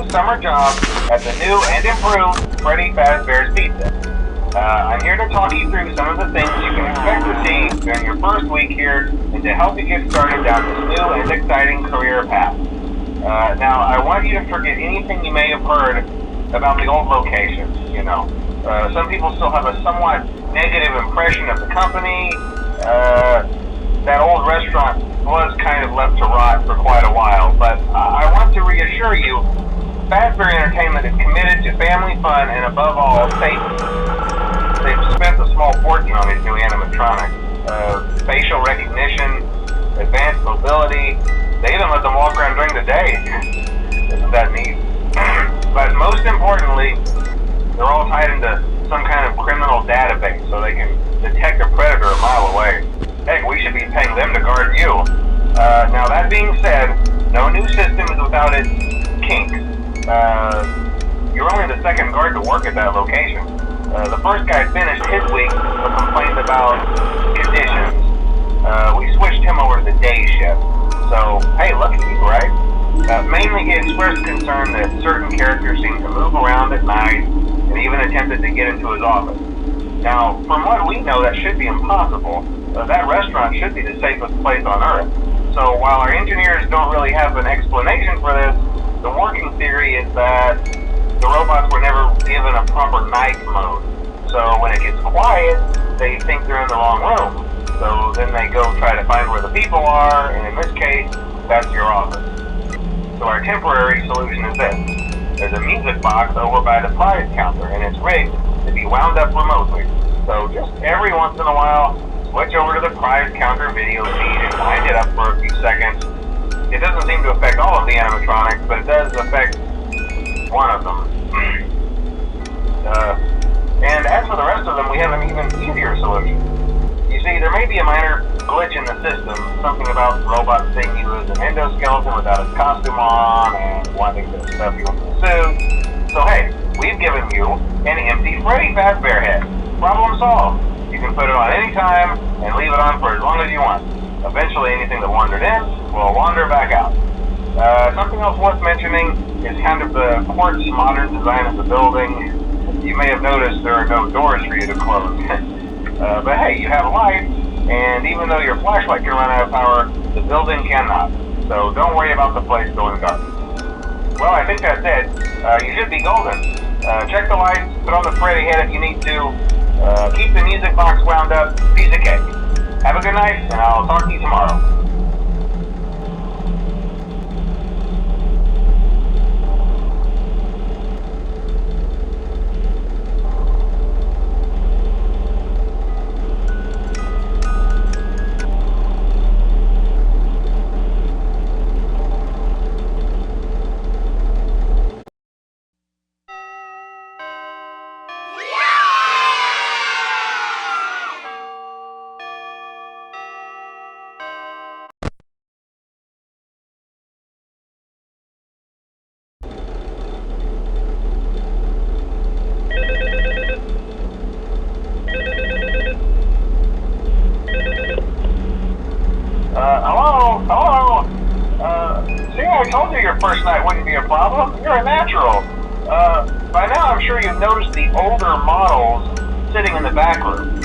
summer job at the new and improved Freddy Fazbear's Pizza. I'm here to talk you through some of the things you can expect to see during your first week here and to help you get started down this new and exciting career path. Now, I want you to forget anything you may have heard about the old locations, some people still have a somewhat negative impression of the company. That old restaurant was kind of left to rot for quite a while, but I want to reassure you, Fazbear Entertainment is committed to family fun and above all, safety. They've spent a small fortune on these new animatronics. Facial recognition, advanced mobility, they even let them walk around during the day. Isn't that neat? But most importantly, they're all tied into some kind of criminal database so they can detect a predator a mile away. Heck, we should be paying them to guard you. Now that being said, no new system is without its kinks. You're only the second guard to work at that location. The first guy finished his week with complaints about conditions. We switched him over to the day shift. So, hey, lucky you, right? Mainly he expressed concern that certain characters seem to move around at night and even attempted to get into his office. Now, from what we know, that should be impossible. That restaurant should be the safest place on Earth. So while our engineers don't really have an explanation for this, the working theory is that the robots were never given a proper night mode. So when it gets quiet, they think they're in the wrong room. So then they go try to find where the people are, and in this case, that's your office. So our temporary solution is this. There's a music box over by the prize counter, and it's rigged to be wound up remotely. So just every once in a while, switch over to the prize counter video feed and wind it up for a few seconds. It doesn't seem to affect all of the animatronics, but it does affect one of them. And as for the rest of them, we have an even easier solution. You see, there may be a minor glitch in the system, something about robots seeing you as an endoskeleton without a costume on and wanting to stuff you into the suit. So hey, we've given you an empty Freddy Fazbear head. Problem solved. You can put it on any time and leave it on for as long as you want. Eventually anything that wandered in will wander back out. Something else worth mentioning is kind of the quartz modern design of the building. You may have noticed there are no doors for you to close. But hey, you have a light, and even though your flashlight can run out of power, the building cannot. So don't worry about the place going dark. Well, I think that's it. You should be golden. Check the lights, put on the Freddy head if you need to. Keep the music box wound up, piece of cake. Have a good night, and I'll talk to you tomorrow. Hello? See, I told you your first night wouldn't be a problem. You're a natural. By now I'm sure you've noticed the older models sitting in the back room.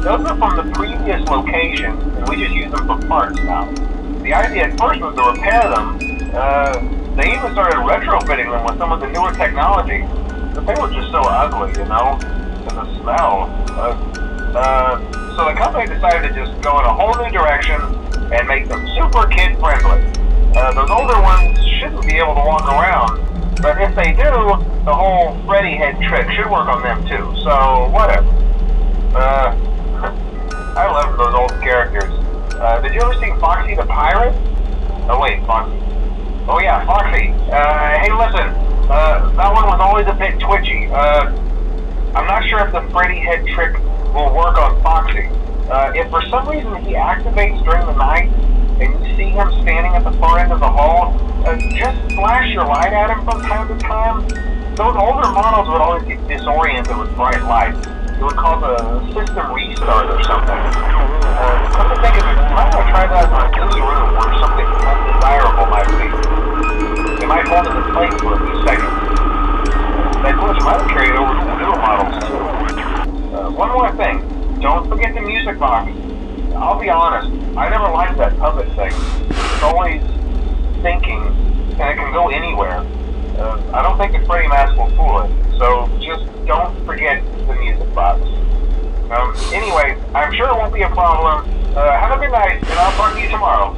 Those are from the previous location, and we just use them for parts now. The idea at first was to repair them. They even started retrofitting them with some of the newer technology, but they were just so ugly, and the smell. So the company decided to just go in a whole new direction and make them super kid-friendly. Those older ones shouldn't be able to walk around, but if they do, the whole Freddy head trick should work on them too, so whatever. I love those old characters. Did you ever see Foxy the Pirate? Oh wait, Foxy. Oh yeah, Foxy. Hey listen, that one was always a bit twitchy. I'm not sure if the Freddy head trick will work on Foxy. If for some reason he activates during the night, and you see him standing at the far end of the hall, just flash your light at him from time to time. Those older models would always get disoriented with bright lights. It would cause a system restart or something. Come to think of it, you might want to try that in a new room where something undesirable might be. It might hold it in place for a few seconds. always thinking, and it can go anywhere. I don't think the Freddy mask will fool it, so just don't forget the music box. Anyway, I'm sure it won't be a problem. Have a good night, and I'll talk to you tomorrow.